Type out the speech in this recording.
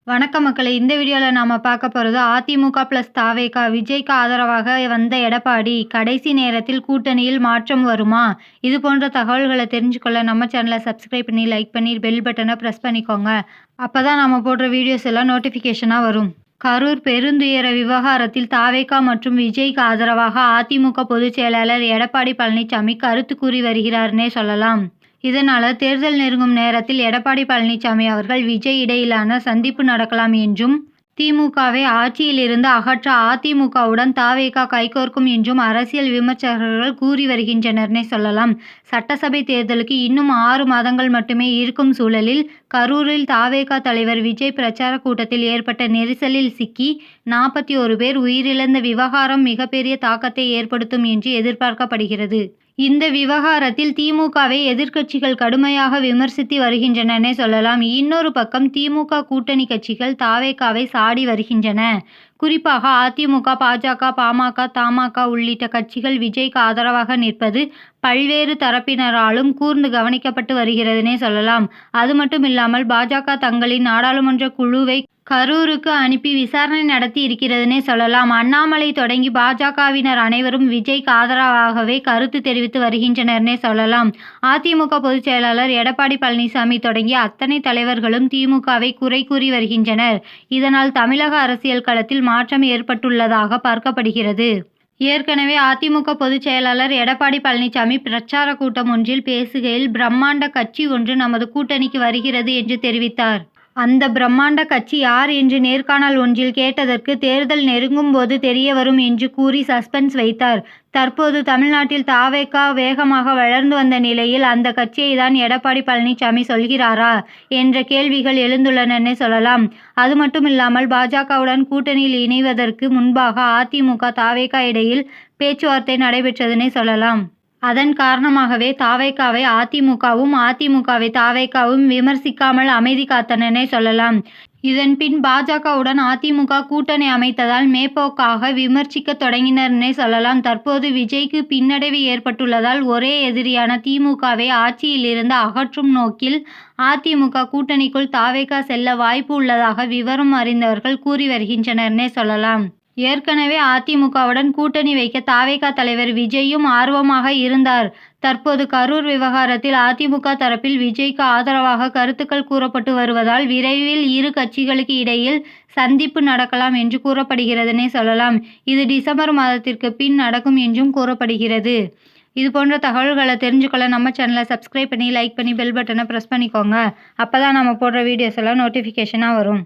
வணக்கம் மக்களே! இந்த வீடியோல நாம பார்க்க போறது அதிமுக பிளஸ் தாவேகா. விஜய்க்கு ஆதரவாக வந்த எடப்பாடி, கடைசி நேரத்தில் கூட்டணியில் மாற்றம் வருமா? இது போன்ற தகவல்கள தெரிஞ்சுக்கொள்ள நம்ம சேனல சப்ஸ்கிரைப் பண்ணி, லைக் பண்ணி, பெல் பட்டன பிரஸ் பண்ணிக்கோங்க. அப்பதான் நாம போடுற வீடியோஸ் எல்லாம் நோட்டிஃபிகேஷனா வரும். கரூர் பெருந்துயர விவகாரத்தில் தாவேகா மற்றும் விஜய்க்கு ஆதரவாக அதிமுக பொதுச் செயலாளர் எடப்பாடி பழனிசாமி கருத்து கூறி வருகிறார்னே சொல்லலாம். இதனால தேர்தல் நெருங்கும் நேரத்தில் எடப்பாடி பழனிசாமி அவர்கள், விஜய் இடையிலான சந்திப்பு நடக்கலாம் என்றும், திமுகவை ஆட்சியிலிருந்து அகற்ற அதிமுகவுடன் தாவேகா கைகோர்க்கும் என்றும் அரசியல் விமர்சகர்கள் கூறி வருகின்றனர்னே சொல்லலாம். சட்டசபை தேர்தலுக்கு இன்னும் 6 மாதங்கள் மட்டுமே இருக்கும் சூழலில், கரூரில் தாவேகா தலைவர் விஜய் பிரச்சார கூட்டத்தில் ஏற்பட்ட நெரிசலில் சிக்கி 41 பேர் உயிரிழந்த விவகாரம் மிகப்பெரிய தாக்கத்தை ஏற்படுத்தும் என்று எதிர்பார்க்கப்படுகிறது. இந்த விவகாரத்தில் திமுகவை எதிர்க்கட்சிகள் கடுமையாக விமர்சித்து வருகின்றனனே சொல்லலாம். இன்னொரு பக்கம் திமுக கூட்டணி கட்சிகள் தாவேகாவை சாடி வருகின்றன. குறிப்பாக அதிமுக, பாஜக, பாமக, தமாக உள்ளிட்ட கட்சிகள் விஜய்க்கு ஆதரவாக நிற்பது பல்வேறு தரப்பினராலும் கூர்ந்து கவனிக்கப்பட்டு வருகிறதுனே சொல்லலாம். அது மட்டுமில்லாமல் பாஜக தங்களின் நாடாளுமன்ற குழுவை கரூருக்கு அனுப்பி விசாரணை நடத்தி இருக்கிறதுனே சொல்லலாம். அண்ணாமலை தொடங்கி பாஜகவினர் அனைவரும் விஜய்க்கு ஆதரவாகவே கருத்து தெரிவித்து வருகின்றனர்னே சொல்லலாம். அதிமுக பொதுச் செயலாளர் எடப்பாடி பழனிசாமி தொடங்கி அத்தனை தலைவர்களும் திமுகவை குறை கூறி வருகின்றனர். இதனால் தமிழக அரசியல் களத்தில் மாற்றம் ஏற்பட்டுள்ளதாக பார்க்கப்படுகிறது. ஏற்கனவே அதிமுக பொதுச் செயலாளர் எடப்பாடி பழனிசாமி பிரச்சார கூட்டம் ஒன்றில் பேசுகையில், பிரம்மாண்ட கட்சி ஒன்று நமது கூட்டணிக்கு வருகிறது என்று தெரிவித்தார். அந்த பிரம்மாண்ட கட்சி யார் என்று நேர்காணல் ஒன்றில் கேட்டதற்கு, தேர்தல் நெருங்கும் போது தெரியவரும் என்று கூறி சஸ்பென்ஸ் வைத்தார். தற்போது தமிழ்நாட்டில் தாவேகா வேகமாக வளர்ந்து வந்த நிலையில், அந்த கட்சியை தான் எடப்பாடி பழனிசாமி சொல்கிறாரா என்ற கேள்விகள் எழுந்துள்ளனே சொல்லலாம். அது மட்டுமில்லாமல் பாஜகவுடன் கூட்டணியில் இணைவதற்கு முன்பாக அதிமுக, தாவேகா இடையில் பேச்சுவார்த்தை நடைபெற்றதுனே சொல்லலாம். அதன் காரணமாகவே தாவேகாவை அதிமுகவும், அதிமுகவை தாவேகாவும் விமர்சிக்காமல் அமைதி காத்தனனே சொல்லலாம். இதன் பின் பாஜகவுடன் அதிமுக கூட்டணி அமைத்ததால் மேற்போக்காக விமர்சிக்க தொடங்கினர்னே சொல்லலாம். தற்போது விஜய்க்கு பின்னடைவு ஏற்பட்டுள்ளதால் ஒரே எதிரியான திமுகவை ஆட்சியிலிருந்து அகற்றும் நோக்கில் அதிமுக கூட்டணிக்குள் தாவேகா செல்ல வாய்ப்பு உள்ளதாக விவரம் அறிந்தவர்கள் கூறி வருகின்றனர்னே சொல்லலாம். ஏற்கனவே அதிமுகவுடன் கூட்டணி வைக்க தாவேகா தலைவர் விஜயும் ஆர்வமாக இருந்தார். தற்போது கரூர் விவகாரத்தில் அதிமுக தரப்பில் விஜய்க்கு ஆதரவாக கருத்துக்கள் கூறப்பட்டு வருவதால் விரைவில் இரு கட்சிகளுக்கு இடையில் சந்திப்பு நடக்கலாம் என்று கூறப்படுகிறதுனே சொல்லலாம். இது டிசம்பர் மாதத்திற்கு பின் நடக்கும் என்றும் கூறப்படுகிறது. இது போன்ற தகவல்களை தெரிஞ்சுக்கொள்ள நம்ம சேனலை சப்ஸ்கிரைப் பண்ணி, லைக் பண்ணி, பெல் பட்டனை பிரஸ் பண்ணிக்கோங்க. அப்பதான் நம்ம போடுற வீடியோஸ் எல்லாம் நோட்டிஃபிகேஷனாக வரும்.